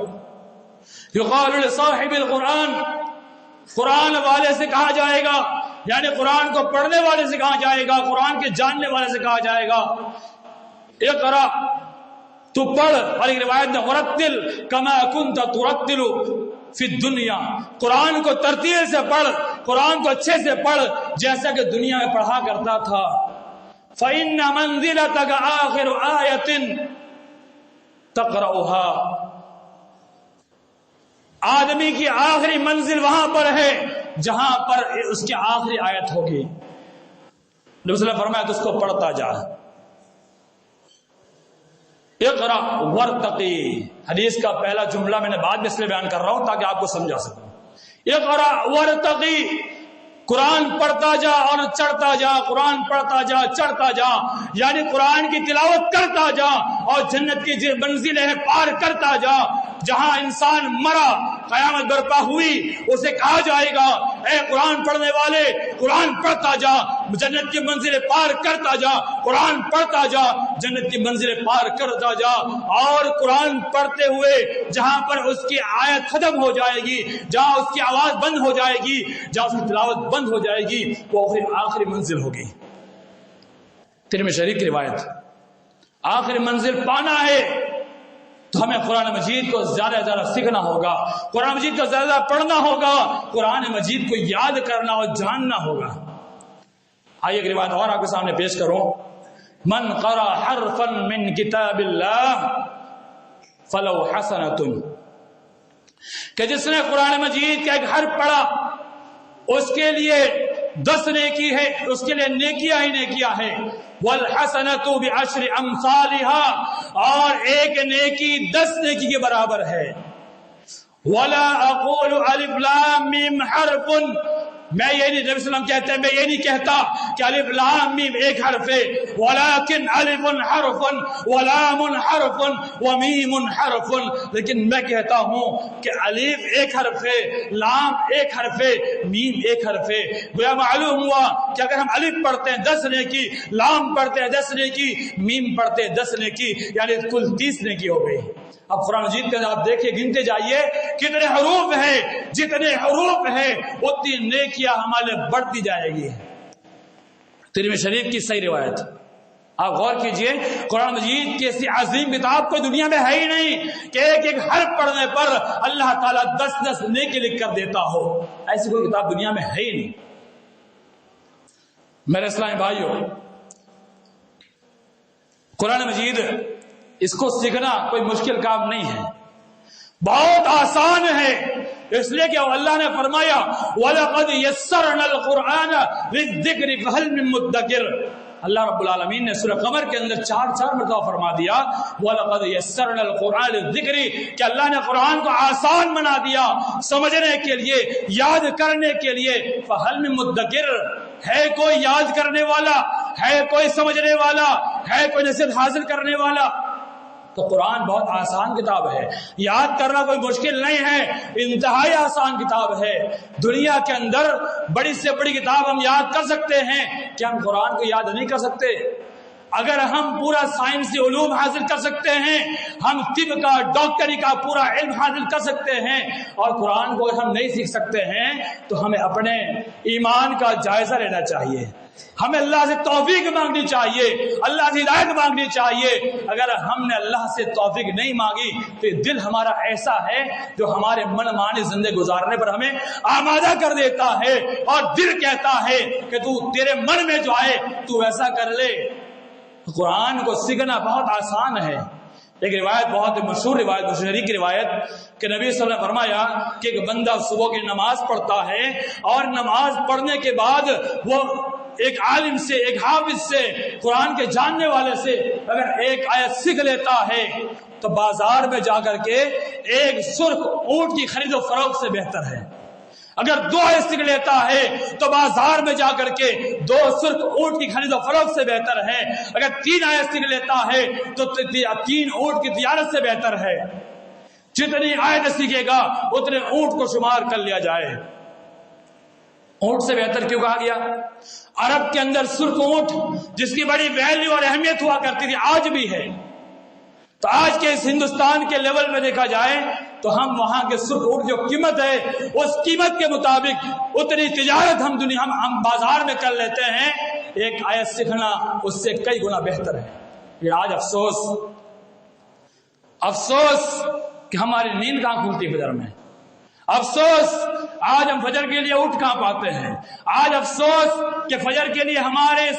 یقال لصاحب القرآن، قرآن والے سے کہا جائے گا، یعنی قرآن کو پڑھنے والے سے کہا جائے گا، قرآن کے جاننے والے سے کہا جائے گا، اقرا، تو پڑھ، اور ایک روایت میں ورتل کما کنت ترتل فی الدنیا، قرآن کو ترتیل سے پڑھ، قرآن کو اچھے سے پڑھ جیسا کہ دنیا میں پڑھا کرتا تھا۔ فإن منزلتك آخر آیۃ تقرأها، آدمی کی آخری منزل وہاں پر ہے جہاں پر اس کی آخری آیت ہوگی۔ نبی صلی اللہ علیہ وسلم فرمایا تو اس کو پڑھتا جا۔ اقرأ ورتقی، حدیث کا پہلا جملہ میں نے بعد میں اس لیے بیان کر رہا ہوں تاکہ آپ کو سمجھا سکوں۔ اقرأ ورتقی، قرآن پڑھتا جا اور چڑھتا جا، قرآن پڑھتا جا چڑھتا جا، یعنی قرآن کی تلاوت کرتا جا اور جنت کی جو منزلیں پار کرتا جا۔ جہاں انسان مرا، قیامت برپا ہوئی، اسے کہا جائے گا اے قرآن پڑھنے والے، قرآن پڑھتا جا، جنت کی منزلیں پار کرتا جا، قرآن پڑھتا جا، جنت کی منزلیں پار کرتا جا۔ اور قرآن پڑھتے ہوئے جہاں پر اس کی آیت ختم ہو جائے گی، جہاں اس کی آواز بند ہو جائے گی، جہاں اس کی تلاوت بند ہو جائے گی، وہ آخری منزل ہوگی۔ ترمذی شریف کی روایت۔ آخری منزل پانا ہے تو ہمیں قرآن مجید کو زیادہ زیادہ سیکھنا ہوگا، قرآن مجید کو زیادہ پڑھنا ہوگا، قرآن مجید کو یاد کرنا اور جاننا ہوگا۔ آئیے ایک روایت اور آپ کے سامنے پیش کروں. من قرأ حرفا من کتاب اللہ فلو حسنۃ، کہ جس نے قرآن مجید کا ایک حرف پڑھا اس کے لیے 10 نیکی ہے، اس کے لیے نیکیاں ہی نیکیاں ہے. والحسنۃ بعشر امثالها، اور ایک نیکی 10 نیکی کے برابر ہے. ولا اقول الف لام میم حرف، میں یہ نہیں، نبی صلی اللہ علیہ وسلم کہتے ہیں میں یہ نہیں کہتا کہ الف لام میم ایک حرف ہے، ولیکن الف حرف ولام حرف ومیم حرف، لیکن میں کہتا ہوں کہ الف ایک حرف ہے، لام ایک حرف ہے، میم ایک حرف ہے. گویا معلوم ہوا کہ اگر ہم الف پڑھتے ہیں 10 نیکی، لام پڑھتے ہیں 10 نیکی، میم پڑھتے ہیں 10 نیکی، یعنی کل 30 نیکی ہو گئی. اب قرآن مجید کے آپ دیکھیے، گنتے جائیے کتنے حروف ہیں، جتنے حروف ہیں اتنی نیکیاں ہمارے بڑھتی جائے گی. ترمذی شریف کی صحیح روایت. آپ غور کیجئے، قرآن مجید کی ایسی عظیم کتاب کوئی دنیا میں ہے ہی نہیں کہ ایک ایک حرف پڑھنے پر اللہ تعالیٰ 10 نیکی لکھ کر دیتا ہو. ایسی کوئی کتاب دنیا میں ہے ہی نہیں. میرے اسلامی بھائیوں، قرآن مجید اس کو سیکھنا کوئی مشکل کام نہیں ہے، بہت آسان ہے. اس لیے کہ اللہ نے فرمایا وَلَقَدْ يَسَّرْنَا الْقُرْآنَ لِلذِّكْرِ فَهَلْ مِن مُدَّكِرٍ. اللہ رب العالمین نے سورہ قمر کے اندر 4 مرتبہ فرما دیا وَلَقَدْ يَسَّرْنَا الْقُرْآنَ لِلذِّكْرِ، کہ اللہ نے قرآن کو آسان بنا دیا سمجھنے کے لیے، یاد کرنے کے لیے. فَهَلْ مِن مُدَّكِرٍ، ہے کوئی یاد کرنے والا، ہے کوئی سمجھنے والا، ہے کوئی نصیحت حاصل کرنے والا؟ تو قرآن بہت آسان کتاب ہے، یاد کرنا کوئی مشکل نہیں ہے، انتہائی آسان کتاب ہے. دنیا کے اندر بڑی سے بڑی کتاب ہم یاد کر سکتے ہیں، کیا ہم قرآن کو یاد نہیں کر سکتے؟ اگر ہم پورا سائنسی علوم حاصل کر سکتے ہیں، ہم طب کا، ڈاکٹری کا پورا علم حاصل کر سکتے ہیں، اور قرآن کو ہم نہیں سیکھ سکتے ہیں، تو ہمیں اپنے ایمان کا جائزہ لینا چاہیے. ہمیں اللہ سے توفیق مانگنی چاہیے، اللہ سے ہدایت مانگنی چاہیے. اگر ہم نے اللہ سے توفیق نہیں مانگی تو دل ہمارا ایسا ہے جو ہمارے من مانی زندگی گزارنے پر ہمیں آمادہ کر دیتا ہے، اور دل کہتا ہے کہ تیرے من میں جو آئے تو ویسا کر لے. قرآن کو سیکھنا بہت آسان ہے. ایک روایت، بہت مشہور روایت، مشہور کی روایت، کہ نبی صلی اللہ علیہ وسلم نے فرمایا کہ ایک بندہ صبح کی نماز پڑھتا ہے، اور نماز پڑھنے کے بعد وہ ایک عالم سے، ایک حافظ سے، قرآن کے جاننے والے سے اگر ایک آیت سیکھ لیتا ہے تو بازار میں جا کر کے ایک سرخ اونٹ کی خرید و فروخت سے بہتر ہے. اگر 2 آیت سیکھ لیتا ہے تو بازار میں جا کر کے 2 سرخ اونٹ کی خرید و فروخت سے بہتر ہے. اگر 3 آیت سیکھ لیتا ہے تو 3 اونٹ کی تجارت سے بہتر ہے. جتنی آیت سیکھے گا اتنے اونٹ کو شمار کر لیا جائے. اونٹ سے بہتر کیوں کہا گیا؟ عرب کے اندر سرخ اونٹ جس کی بڑی ویلیو اور اہمیت ہوا کرتی تھی، آج بھی ہے. تو آج کے اس ہندوستان کے لیول میں دیکھا جائے تو ہم وہاں کے سرخ اونٹ جو قیمت ہے اس قیمت کے مطابق اتنی تجارت ہم بازار میں کر لیتے ہیں. ایک آیت سیکھنا اس سے کئی گنا بہتر ہے. یہ آج افسوس کہ ہماری نیند کہاں کھلتی فجر میں. افسوس آج ہم فجر کے لیے اٹھ کہاں پاتے ہیں. آج افسوس کہ فجر کے لیے ہمارے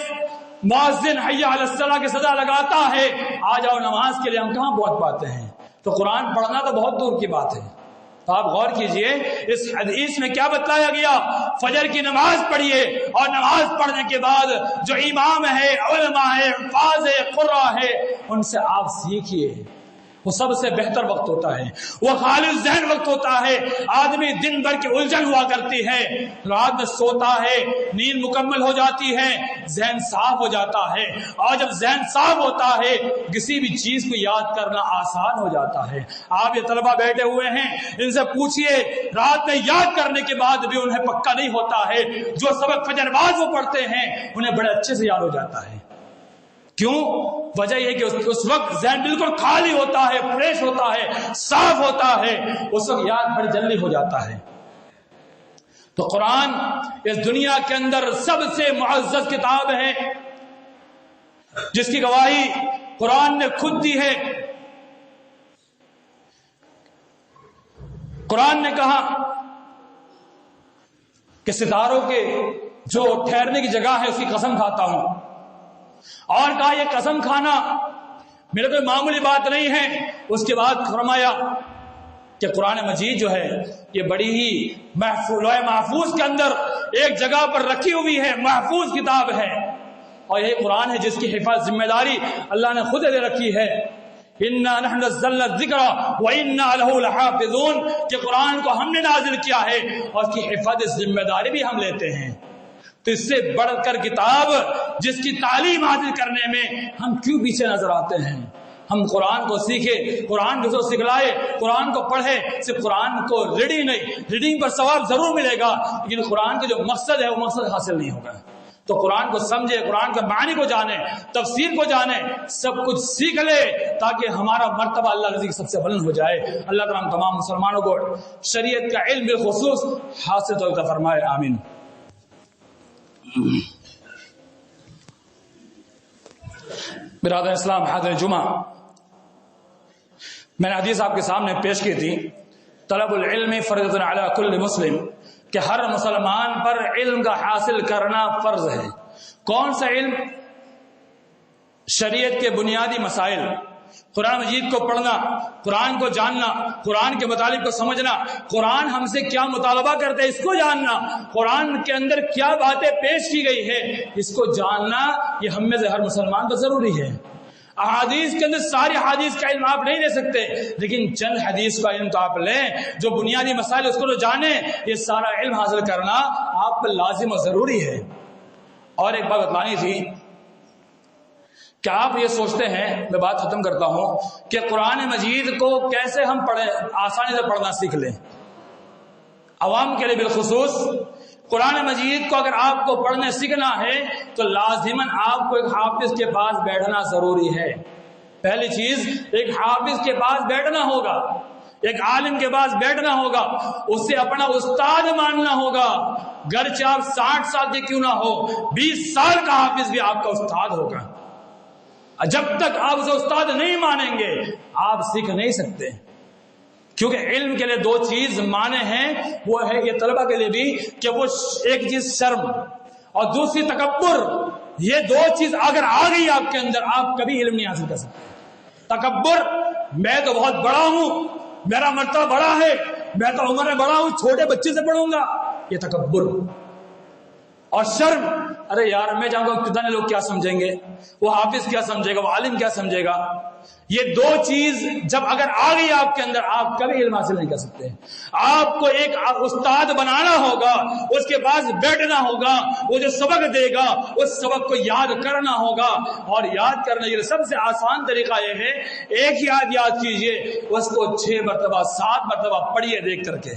مؤذن حی علی الصلاۃ کی صدا لگاتا ہے، آ جاؤ نماز کے لیے ہم کہاں پہنچ پاتے ہیں. تو قرآن پڑھنا تو بہت دور کی بات ہے. تو آپ غور کیجئے اس حدیث میں کیا بتلایا گیا. فجر کی نماز پڑھیے، اور نماز پڑھنے کے بعد جو امام ہے، علماء ہے، حفاظ ہے، قراء ہے، ان سے آپ سیکھیے. وہ سب سے بہتر وقت ہوتا ہے، وہ خالص ذہن وقت ہوتا ہے. آدمی دن بھر کی الجھن ہوا کرتی ہے، رات میں سوتا ہے، نیند مکمل ہو جاتی ہے، ذہن صاف ہو جاتا ہے. اور جب ذہن صاف ہوتا ہے کسی بھی چیز کو یاد کرنا آسان ہو جاتا ہے. آپ یہ طلبہ بیٹھے ہوئے ہیں، ان سے پوچھئے رات میں یاد کرنے کے بعد بھی انہیں پکا نہیں ہوتا ہے. جو سبق فجر بعد وہ پڑھتے ہیں انہیں بڑے اچھے سے یاد ہو جاتا ہے. کیوں؟ وجہ یہ کہ اس وقت ذہن بالکل خالی ہوتا ہے، فریش ہوتا ہے، صاف ہوتا ہے، اس وقت یاد بڑی جلدی ہو جاتا ہے. تو قرآن اس دنیا کے اندر سب سے معزز کتاب ہے، جس کی گواہی قرآن نے خود دی ہے. قرآن نے کہا کہ ستاروں کے جو ٹھہرنے کی جگہ ہے اس کی قسم کھاتا ہوں. اور کہا یہ قسم کھانا میرے کوئی معمولی بات نہیں ہے. اس کے بعد فرمایا کہ قرآن مجید جو ہے یہ بڑی ہی لوح محفوظ کے اندر ایک جگہ پر رکھی ہوئی ہے، محفوظ کتاب ہے، اور یہ قرآن ہے جس کی حفاظت ذمہ داری اللہ نے خود دے رکھی ہے. اِنَّا نَحْنُ نَزَّلْنَا الذِّكْرَ وَإِنَّا لَهُ لَحَافِظُونَ کہ قرآن کو ہم نے نازل کیا ہے اور اس کی حفاظت ذمہ داری بھی ہم لیتے ہیں. تو اس سے بڑھ کر کتاب جس کی تعلیم حاصل کرنے میں ہم کیوں پیچھے نظر آتے ہیں؟ ہم قرآن کو سیکھے، قرآن کو سکھلائے، قرآن کو پڑھے. صرف قرآن کو ریڈنگ نہیں، ریڈنگ پر ثواب ضرور ملے گا لیکن قرآن کا جو مقصد ہے وہ مقصد حاصل نہیں ہوگا. تو قرآن کو سمجھے، قرآن کے معنی کو جانے، تفسیر کو جانے، سب کچھ سیکھ لے تاکہ ہمارا مرتبہ اللہ رضی سب سے بلند ہو جائے. اللہ تعالیٰ ہم تمام مسلمانوں کو شریعت کا علم بالخصوص حاصل تو فرمائے. آمین. برادر اسلام، حاضر جمعہ، میں نے حدیث آپ کے سامنے پیش کی تھی، طلب العلم فرض علی کل مسلم، کہ ہر مسلمان پر علم کا حاصل کرنا فرض ہے. کون سا علم؟ شریعت کے بنیادی مسائل، قرآن مجید کو پڑھنا، قرآن کو جاننا، قرآن کے مطالب کو سمجھنا، قرآن ہم سے کیا مطالبہ کرتے ہے اس کو جاننا، قرآن کے اندر کیا باتیں پیش کی گئی ہے اس کو جاننا، یہ ہم میں سے ہر مسلمان کو ضروری ہے. احادیث کے اندر ساری حدیث کا علم آپ نہیں لے سکتے لیکن چند حدیث کا علم تو آپ لیں، جو بنیادی مسائل اس کو تو جانیں. یہ سارا علم حاصل کرنا آپ پر لازم و ضروری ہے. اور ایک بات بتلانی تھی کہ آپ یہ سوچتے ہیں، میں بات ختم کرتا ہوں، کہ قرآن مجید کو کیسے ہم پڑھیں، آسانی سے پڑھنا سیکھ لیں. عوام کے لیے بالخصوص قرآن مجید کو اگر آپ کو پڑھنے سیکھنا ہے تو لازماً آپ کو ایک حافظ کے پاس بیٹھنا ضروری ہے. پہلی چیز، ایک حافظ کے پاس بیٹھنا ہوگا، ایک عالم کے پاس بیٹھنا ہوگا، اسے اپنا استاد ماننا ہوگا. گرچہ آپ 60 سال کے کیوں نہ ہو، 20 سال کا حافظ بھی آپ کا استاد ہوگا. جب تک آپ اسے استاد نہیں مانیں گے آپ سیکھ نہیں سکتے. کیونکہ علم کے لیے دو چیز مانے ہیں، وہ ہے یہ طلبہ کے لیے بھی کہ وہ ایک چیز شرم اور دوسری تکبر. یہ دو چیز اگر آ گئی آپ کے اندر آپ کبھی علم نہیں حاصل کر سکتے. تکبر، میں تو بہت بڑا ہوں، میرا مرتبہ بڑا ہے، میں تو عمر میں بڑا ہوں، چھوٹے بچے سے پڑھوں گا، یہ تکبر. اور شرم، ارے یار میں جاؤں گا کتنے لوگ کیا سمجھیں گے، وہ حافظ کیا سمجھے گا، وہ عالم کیا سمجھے گا. یہ دو چیز جب اگر آ گئی آپ کے اندر آپ کبھی علم حاصل نہیں کر سکتے. آپ کو ایک استاد بنانا ہوگا، اس کے پاس بیٹھنا ہوگا، وہ جو سبق دے گا اس سبق کو یاد کرنا ہوگا. اور یاد کرنے کے لیے سب سے آسان طریقہ یہ ہے، ایک ہی یاد کیجئے، اس کو 6 مرتبہ 7 مرتبہ پڑھیے دیکھ کر کے،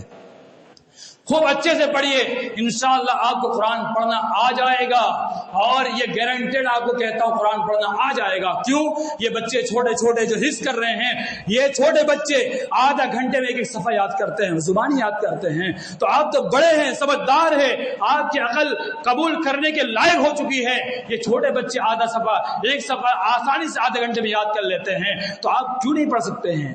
خوب اچھے سے پڑھیے، انشاءاللہ آپ کو قرآن پڑھنا آ جائے گا. اور یہ گارنٹیڈ آپ کو کہتا ہوں قرآن پڑھنا آ جائے گا. کیوں؟ یہ بچے چھوٹے چھوٹے جو حفظ کر رہے ہیں، یہ چھوٹے بچے آدھا گھنٹے میں ایک صفحہ یاد کرتے ہیں، زبانی یاد کرتے ہیں. تو آپ تو بڑے ہیں، سمجھدار ہیں، آپ کی عقل قبول کرنے کے لائق ہو چکی ہے. یہ چھوٹے بچے آدھا صفحہ، ایک صفحہ آسانی سے آدھے گھنٹے میں یاد کر لیتے ہیں، تو آپ کیوں نہیں پڑھ سکتے ہیں؟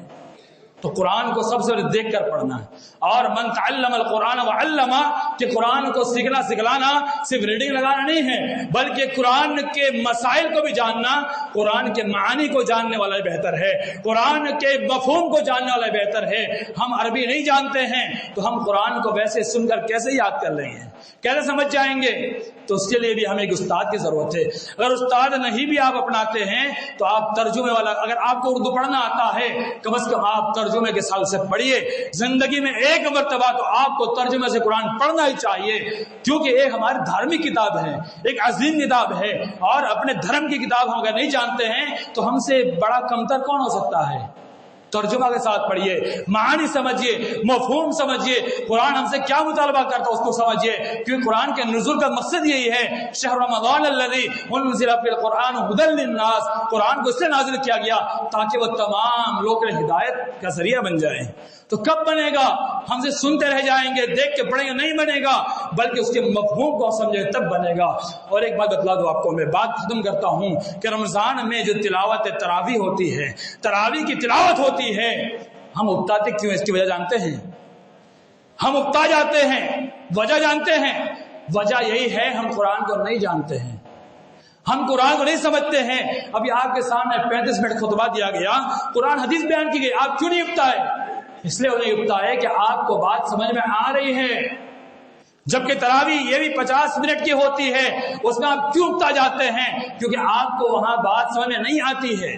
تو قرآن کو سب سے پہلے دیکھ کر پڑھنا ہے. اور من تعلم القرآن وعلمہ، کہ قرآن کو سیکھنا سکھلانا صرف ریڈنگ لگانا نہیں ہے، بلکہ قرآن کے مسائل کو بھی جاننا، قرآن کے معانی کو جاننے والا بہتر ہے، قرآن کے مفہوم کو جاننے والا بہتر ہے. ہم عربی نہیں جانتے ہیں تو ہم قرآن کو ویسے سن کر کیسے یاد کر لیں گے، کیسے سمجھ جائیں گے؟ تو اس کے لیے بھی ہمیں ایک استاد کی ضرورت ہے. اگر استاد نہیں بھی آپ اپناتے ہیں تو آپ ترجمے والا، اگر آپ کو اردو پڑھنا آتا ہے کم از کم آپ ترجمے کے سال سے پڑھیے. زندگی میں ایک مرتبہ تو آپ کو ترجمے سے قرآن پڑھنا ہی چاہیے، کیونکہ ایک ہماری دھارمک کتاب ہے، ایک عظیم کتاب ہے. اور اپنے دھرم کی کتاب ہم اگر نہیں جانتے ہیں تو ہم سے بڑا کمتر کون ہو سکتا ہے؟ ترجمہ کے ساتھ پڑھیے، معانی سمجھیے، مفہوم سمجھیے، قرآن ہم سے کیا مطالبہ کرتا ہے اس کو سمجھیے. کیونکہ قرآن کے نزول کا مقصد یہی ہے، شہر رمضان الذی انزل فیہ القرآن ھدی للناس، قرآن کو اس لیے نازل کیا گیا تاکہ وہ تمام لوگوں کے لیے ہدایت کا ذریعہ بن جائے. تو کب بنے گا؟ ہم سے سنتے رہ جائیں گے، دیکھ کے پڑھیں گے نہیں بنے گا، بلکہ اس کے مفہوم کو سمجھے تب بنے گا. اور ایک بات بتلا دو آپ کو، میں بات ختم کرتا ہوں کہ رمضان میں جو تلاوت تراویح ہوتی ہے، تراویح کی تلاوت ہوتی ہے، ہم اکتاتے کیوں؟ اس کی وجہ جانتے ہیں؟ ہم اکتا جاتے ہیں، وجہ جانتے ہیں. وجہ یہی ہے ہم قرآن کو نہیں جانتے ہیں، ہم قرآن کو نہیں سمجھتے ہیں۔ ابھی آپ کے سامنے 35 منٹ خطبہ دیا گیا، قرآن حدیث بیان کی گئی، آپ کیوں نہیں اکتائے؟ اس لیے انہیں اکتائے کہ آپ کو بات سمجھ میں آ رہی ہے، جبکہ تراویح یہ بھی 50 منٹ کی ہوتی ہے، اس میں آپ کیوں اکتا جاتے ہیں؟ کیونکہ آپ کو وہاں بات سمجھ میں نہیں آتی ہے۔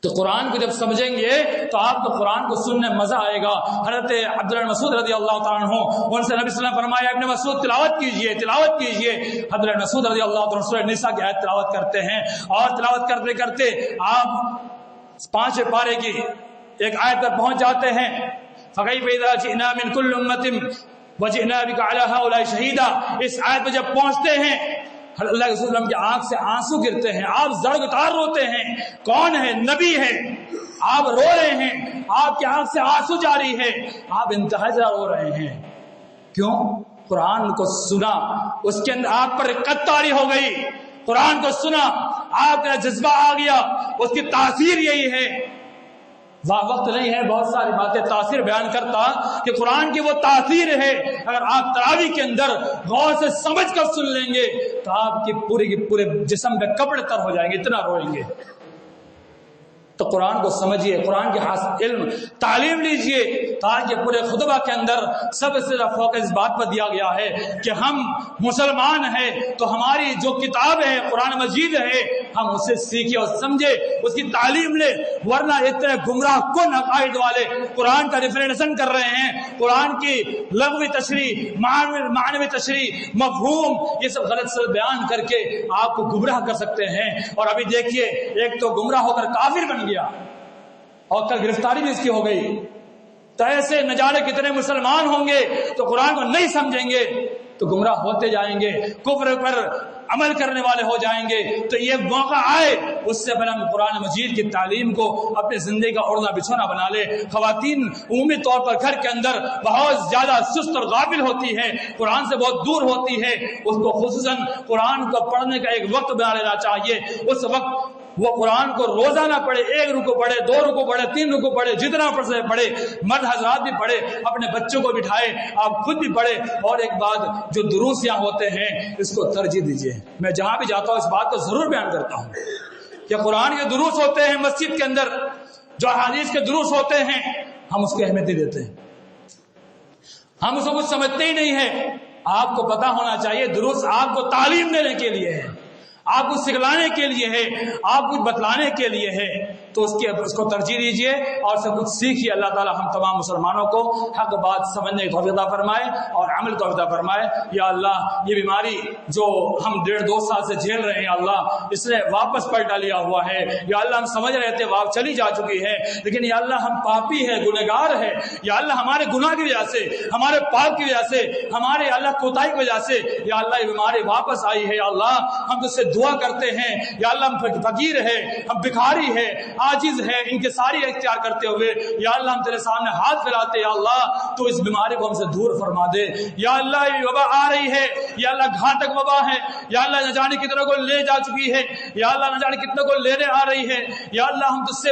تو قرآن کو جب سمجھیں گے تو آپ کو قرآن کو سننے مزہ آئے گا۔ حضرت عبداللہ مسعود رضی اللہ تعالیٰ عنہ، ان سے نبی صلی اللہ علیہ وسلم فرمایا ابن مسعود تلاوت کیجئے تلاوت کیجئے۔ حضرت مسعود رضی اللہ تعالیٰ عنہ سورہ نساء کی آیت تلاوت کرتے ہیں، اور تلاوت کرتے کرتے آپ 5 پارے کی ایک آیت پر پہنچ جاتے ہیں، فَكَيْفَ إِذَا جِئْنَا مِنْ كُلِّ أُمَّةٍ وَجِئْنَا بِكَ عَلَىٰ هَٰؤُلَاءِ شَهِيدًا۔ اس آیت پہ جب پہنچتے ہیں اللہ کے رسول وسلم کی آنکھ سے آنسو گرتے ہیں، آپ زڑگتار روتے ہیں۔ کون ہے؟ نبی ہے، آپ رو رہے ہیں، آپ کی آنکھ سے آنسو جاری ہے، آپ انتہائی رو رہے ہیں۔ کیوں؟ قرآن کو سنا، اس کے اندر آپ پر رقت طاری ہو گئی، قرآن کو سنا، آپ کا جذبہ آ گیا، اس کی تاثیر یہی ہے۔ وقت نہیں ہے بہت ساری باتیں تاثیر بیان کرتا کہ قرآن کی وہ تاثیر ہے، اگر آپ تراویح کے اندر غور سے سمجھ کر سن لیں گے تو آپ کی پورے جسم پہ کپڑے تر ہو جائیں گے، اتنا روئیں گے۔ تو قرآن کو سمجھیے، قرآن کے علم تعلیم لیجئے، تاکہ پورے خطبہ کے اندر سب سے زیادہ فوکس اس بات پر دیا گیا ہے کہ ہم مسلمان ہیں تو ہماری جو کتاب ہے قرآن مجید ہے، ہم اسے سیکھیں اور سمجھے، اس کی تعلیم لیں، ورنہ اتنے گمراہ کن عقائد والے قرآن کا ریفرینسن کر رہے ہیں، قرآن کی لغوی تشریح، معنوی تشریح، مفہوم، یہ سب غلط سے بیان کر کے آپ کو گمراہ کر سکتے ہیں۔ اور ابھی دیکھیے، ایک تو گمراہ ہو کر کافر بن گیا اور کل گرفتاری بھی اس کی ہو گئی، تو ایسے نہ جانے کتنے مسلمان ہوں گے تو قرآن کو نہیں سمجھیں گے تو گمراہ ہوتے جائیں گے، کفر پر عمل کرنے والے ہو جائیں گے۔ تو یہ موقع آئے اس سے پہلے ہم قرآن مجید کی تعلیم کو اپنی زندگی کا اوڑھنا بچھونا بنا لے۔ خواتین عمومی طور پر گھر کے اندر بہت زیادہ سست اور غافل ہوتی ہے، قرآن سے بہت دور ہوتی ہے، اس کو خصوصاً قرآن کو پڑھنے کا ایک وقت بنا لینا چاہیے۔ اس وقت وہ قرآن کو روزانہ پڑھے، 1 رکوع پڑھے، 2 رکوع پڑھے، 3 رکوع پڑھے، جتنا پڑھ سکے پڑھے، مرد حضرات بھی پڑھے، اپنے بچوں کو بٹھائے، آپ خود بھی پڑھے۔ اور ایک بات، جو دروس یہاں ہوتے ہیں اس کو ترجیح دیجیے۔ میں جہاں بھی جاتا ہوں اس بات کو ضرور بیان کرتا ہوں کہ قرآن کے دروس ہوتے ہیں مسجد کے اندر، جو حدیث کے دروس ہوتے ہیں، ہم اس کو اہمیت نہیں دیتے، ہم اس کو کچھ سمجھتے ہی نہیں ہے۔ آپ کو پتا ہونا چاہیے دروس آپ کو تعلیم دینے کے لیے ہے، آپ کو سکھلانے کے لیے ہے، آپ کو بتلانے کے لیے ہے، تو اس کو ترجیح دیجیے اور سے کچھ سیکھیے۔ اللہ تعالی ہم تمام مسلمانوں کو حق بات سمجھنے کی توفیق عطا فرمائے اور عمل کو عطا فرمائے۔ یا اللہ یہ بیماری جو ہم 1.5-2 سال سے جھیل رہے ہیں، اللہ اس نے واپس پلٹا لیا ہوا ہے۔ یا اللہ ہم سمجھ رہے تھے واپس چلی جا چکی ہے، لیکن یا اللہ ہم پاپی ہے، گنہگار ہے، یا اللہ ہمارے گناہ کی وجہ سے، ہمارے پاپ کی وجہ سے، ہمارے اللہ کوتاہی کی وجہ سے یا اللہ یہ بیماری واپس آئی ہے۔ یا اللہ ہم تجھ سے دعا کرتے ہیں، یا اللہ ہم فقیر ہے، ہم بھکاری ہے، عاجز ہے، انکساری اختیار کرتے ہوئے یا اللہ ہم تیرے سامنے ہاتھ پھیلاتے، یا اللہ تو اس بیماری کو ہم سے دور فرما دے۔ یا اللہ یہ وبا آ رہی ہے، یا اللہ گھاتک وبا ہے، یا اللہ نہ جانے کتنے کو لے جا چکی ہے، یا اللہ نہ جانے کتنے کو لینے آ رہی ہے۔ یا اللہ ہم تجھ سے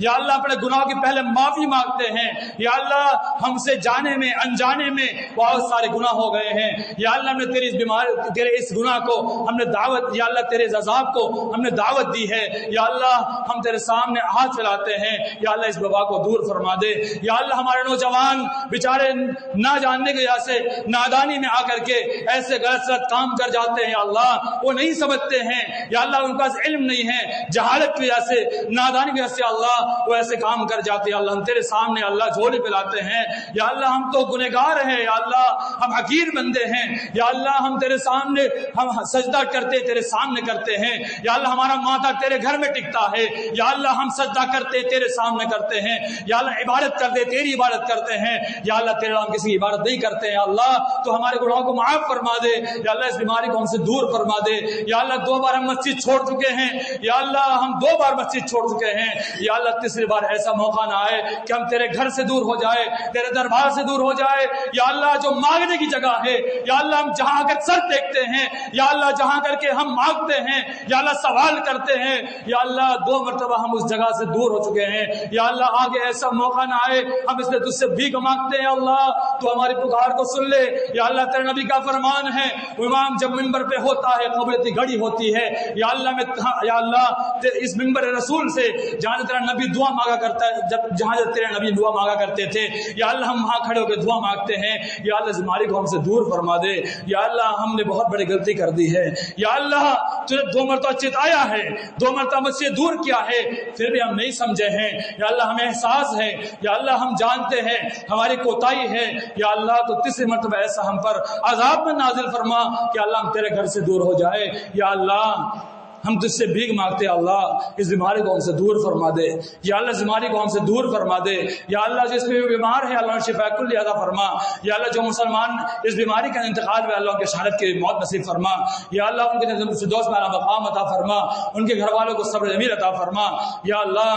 یا اللہ اپنے گناہوں کی پہلے معافی مانگتے ہیں، یا اللہ ہم سے جانے میں انجانے میں بہت سارے گناہ ہو گئے ہیں، یا اللہ ہم نے تیری اس بیماری، تیرے اس گناہ کو ہم نے دعوت، یا اللہ تیرے عذاب کو ہم نے دعوت دی ہے۔ یا اللہ ہم تیرے سامنے ہاتھ پھیلاتے ہیں، یا اللہ اس وبا کو دور فرما دے۔ یا اللہ ہمارے نوجوان بیچارے نہ جاننے کی وجہ سے، نادانی میں آ کر کے ایسے غلط کام کر جاتے ہیں، یا اللہ وہ نہیں سمجھتے ہیں، یا اللہ ان کا علم نہیں ہے، جہالت کی وجہ سے، نادانی کی وجہ سے اللہ وہ ایسے کام کر جاتے ہیں۔ اللہ ہم تیرے سامنے اللہ جھولی پلاتے ہیں، یا اللہ ہم تو گنہگار ہیں، یا اللہ ہم حقیر بندے ہیں، یا اللہ ہم تیرے سامنے ہم سجدہ کرتے تیرے سامنے کرتے ہیں، یا اللہ ہمارا ماتھا تیرے گھر میں ٹکتا ہے، یا اللہ ہم سجدہ کرتے تیرے سامنے کرتے ہیں، یا اللہ عبادت کرتے تیری عبادت کرتے ہیں، یا اللہ تیرے ہم کسی کی عبادت نہیں کرتے ہیں۔ یا اللہ تو ہمارے گناہوں کو معاف فرما دے، یا اللہ اس بیماری کو ہم سے دور فرما دے۔ یا اللہ 2 بار ہم مسجد چھوڑ چکے ہیں، یا اللہ ہم 2 بار مسجد چھوڑ چکے ہیں، یا اللہ تیسری بار ایسا موقع نہ آئے کہ ہم تیرے گھر سے دور ہو جائے، تیرے دربار سے دور ہو جائے۔ یا اللہ جو مانگنے کی جگہ ہے، یا اللہ ہم جہاں کر سر دیکھتے ہیں، یا اللہ جہاں کر کے ہم مانگتے ہیں، یا اللہ سوال کرتے ہیں، یا اللہ 2 مرتبہ ہم اس جگہ سے دور ہو چکے ہیں۔ یا اللہ آگے ایسا موقع نہ آئے، ہم اس لیے تجھ سے بھیک مانگتے ہیں، اللہ تو ہماری پکار کو سن لے یا اللہ تیرے نبی کا فرمان ہے امام جب ممبر پہ ہوتا ہے قبر کی گھڑی ہوتی ہے یا اللہ اس ممبر رسول سے جہاں تیرا نبی دعا مانگا کرتا ہے جہاں تیرے نبی دعا مانگا کرتے تھے یا اللہ ہم وہاں کھڑے ہو کے دعا مانگتے ہیں یا اللہ اس بیماری کو ہم سے دور فرما دے یا اللہ ہم نے بہت بڑی غلطی کر دی ہے یا اللہ تجھے 2 مرتبہ چتایا ہے 2 مرتبہ مجھ سے دور کیا ہے پھر بھی ہم نہیں سمجھے ہیں یا اللہ ہمیں احساس ہے یا اللہ ہم جانتے ہیں ہماری کوتاہی ہے یا اللہ تو 3 مرتبہ ایسا ہم پر عذاب میں نازل فرما کہ اللہ ہم تیرے گھر سے دور ہو جائے یا اللہ ہم تجھ سے بھیک مانگتے ہیں اللہ اس بیماری کو ہم سے دور فرما دے یا اللہ اس بیماری کو ہم سے دور فرما دے یا اللہ جس میں بیمار ہے اللہ شفا کل عطا فرما یا اللہ جو مسلمان اس بیماری کا انتقال میں اللہ ان کے شہادت کی موت نصیب فرما یا اللہ ان کے فردوس میں اعلیٰ مقام عطا فرما ان کے گھر والوں کو صبر جمیل عطا فرما یا اللہ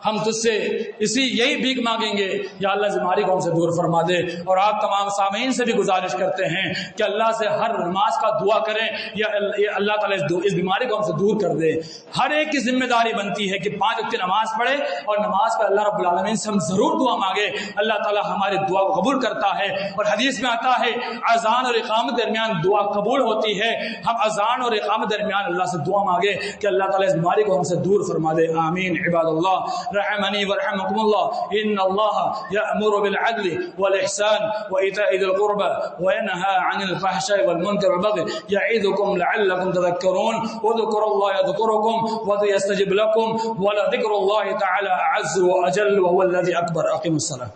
ہم تجھ سے یہی بھیک مانگیں گے یا اللہ اس بیماری کو ہم سے دور فرما دے اور آپ تمام سامعین سے بھی گزارش کرتے ہیں کہ اللہ سے ہر نماز کا دعا کریں یا اللہ تعالیٰ اس بیماری کو ہم سے دور کر دے ہر ایک کی ذمہ داری بنتی ہے کہ 5 وقت نماز پڑھے اور نماز پر اللہ رب العالمین سے ہم ضرور دعا مانگے اللہ تعالیٰ ہماری دعا کو قبول کرتا ہے اور حدیث میں آتا ہے اذان اور اقامت درمیان دعا قبول ہوتی ہے ہم اذان اور اقامت درمیان اللہ سے دعا مانگے کہ اللہ تعالیٰ اس بیماری کو ہم سے دور فرما دے آمین عباد اللہ رحمني ورحمكم الله إن الله يأمر بالعدل والإحسان وإيتاء ذي القربى وينهى عن الفحشاء والمنكر والبغي يعظكم لعلكم تذكرون واذكروا الله يذكركم ويستجب لكم ولذكر الله تعالى أعز وأجل وهو الذي أكبر أقيموا الصلاة